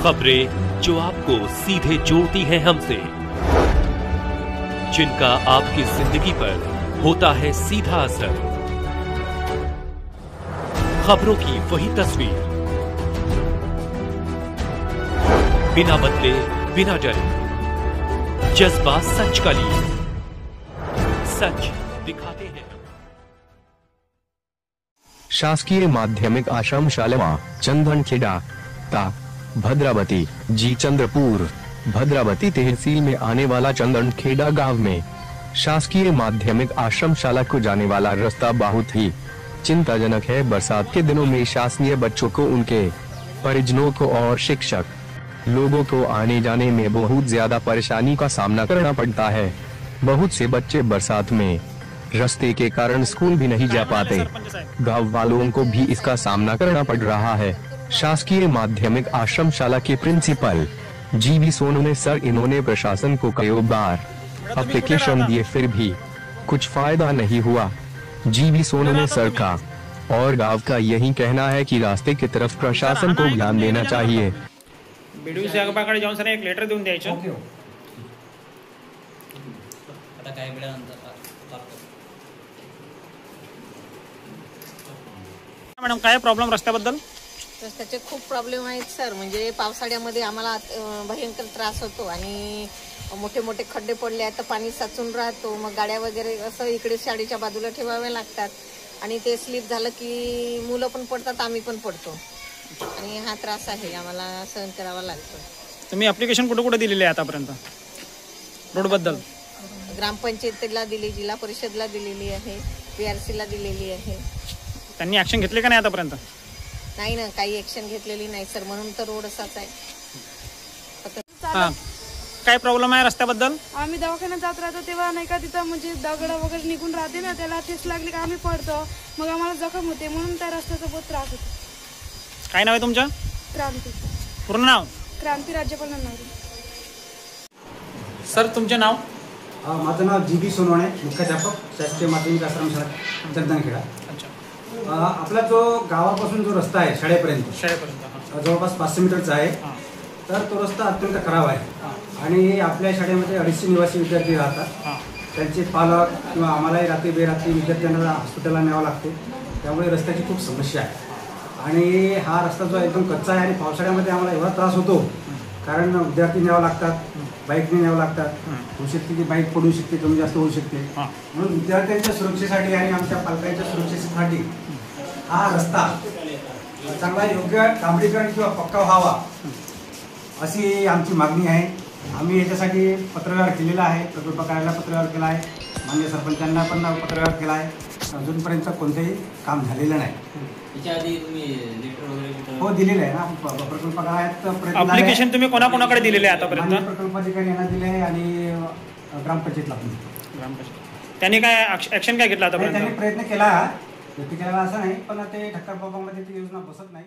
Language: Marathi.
खबरें जो आपको सीधे जोड़ती हैं हमसे, जिनका आपकी जिंदगी पर होता है सीधा असर। खबरों की वही तस्वीर, बिना बदले बिना डरे, जज्बा सच का लिए, सच दिखाते हैं। शासकीय माध्यमिक आश्रम शाला चंदनखेड़ा ता भद्रावती जी चंद्रपुर भद्रावती तहसील में आने वाला चंदनखेड़ा गांव में शासकीय माध्यमिक आश्रम शाला को जाने वाला रास्ता बहुत ही चिंताजनक है। बरसात के दिनों में शासकीय बच्चों को, उनके परिजनों को और शिक्षक लोगों को आने जाने में बहुत ज्यादा परेशानी का सामना करना पड़ता है। बहुत से बच्चे बरसात में रास्ते के कारण स्कूल भी नहीं जा पाते। गांव वालों को भी इसका सामना करना पड़ रहा है। शासकीय माध्यमिक आश्रम शाला के प्रिंसिपल जी सोनू ने सर इन्होंने प्रशासन को कई बार एप्लीकेशन दिए, फिर भी कुछ फायदा नहीं हुआ। जी सोनू ने सर का और गांव का यही कहना है कि रास्ते की तरफ प्रशासन को ध्यान देना चाहिए। बीडीओ साहेबाकडे जाऊन सर एक लेटर देऊन द्यायचं। आता काय वेळानंतर मॅडम काय प्रॉब्लेम रस्त्याबद्दल? रस्त्याचे खूप प्रॉब्लेम आहेत सर। म्हणजे पावसाळ्यामध्ये आम्हाला भयंकर त्रास होतो आणि मोठे मोठे खड्डे पडले आहेत तर पाणी साचून राहतो। मग गाड्या वगैरे असं इकडे शाळेच्या बाजूला ठेवाव्या लागतात आणि ते स्लिप झालं की मुलं पण पडतात, आम्ही पण पडतो आणि हा त्रास आहे आम्हाला सहन करावा लागतो। तुम्ही ऍप्लिकेशन कुठे कुठे दिलेली आहे आतापर्यंत रोड बद्दल? ग्रामपंचायतीला दिली, जिल्हा परिषदला दिलेली आहे, PRC ला दिलेली आहे। त्यांनी ऍक्शन घेतले का नाही आतापर्यंत? नाही ना, काही ऍक्शन घेतलेली नाही सर, म्हणून तर रोड असाच आहे। काय प्रॉब्लेम आहे रस्त्याबद्दल? आम्ही दवाखान्यात जात राहतो तेव्हा नाही का तिथं म्हणजे दगड वगैरे निघून राहते ना, त्याला ठेच लागली का आम्ही पडतो, मग आम्हाला जखम होते, म्हणून त्या रस्त्याचा बहुत त्रास होतो। काय नाव आहे तुमचं? क्रांती। पूर्ण नाव? क्रांती राज्यपाल नन्नावरे। सर तुमचे नाव? माझं नाव जी सोनवणे, मुख्याध्यापक शासकीय माध्यमिक आश्रम शाळा चंदनखेडा। आपला जो गावापासून जो रस्ता आहे शाळेपर्यंत जवळपास 500 मीटरचा आहे, तर तो रस्ता अत्यंत खराब आहे आणि आपल्या शाळेमध्ये 250 निवासी विद्यार्थी राहतात। त्यांचे पालक किंवा आम्हालाही रात्री बेरात्री विद्यार्थ्यांना हॉस्पिटलला न्यावं लागते, त्यामुळे रस्त्याची खूप समस्या आहे। आणि हा रस्ता जो एकदम कच्चा आहे आणि पावसाळ्यामध्ये आम्हाला एवढा त्रास होतो, कारण विद्यार्थी न्यावं लागतात, बाईकने न्यावं लागतात, होऊ शकते की बाईक पडू शकते, कमी जास्त होऊ शकते। म्हणून विद्यार्थ्यांच्या सुरक्षेसाठी आणि आमच्या पालकांच्या सुरक्षेसाठी हा रस्ता चांगला योग्य डांबरीकरण किंवा पक्का व्हावा अशी आमची मागणी आहे। आम्ही याच्यासाठी पत्रव्यवहार केलेला आहे, प्रकल्प कार्यालयाला पत्रव्यवहार केला आहे, माननीय सरपंचांना पण पत्रव्यवहार केला आहे, अजूनपर्यंत कोणतेही काम झालेलं नाही। हो दिलेलं आहे ना, प्रकल्प कार्यालयात ऍप्लिकेशन तुम्ही कोणाकोणाकडे दिलेले आहे आतापर्यंत? प्रकल्पाधिकारी यांना दिले आहे आणि ग्रामपंचायतला पण। ग्रामपंचायत त्यांनी काय ऍक्शन काय घेतलं आतापर्यंत? त्यांनी प्रयत्न केला, असं नाही, पण ते ठक्कर बाबामध्ये ती योजना बसत नाही।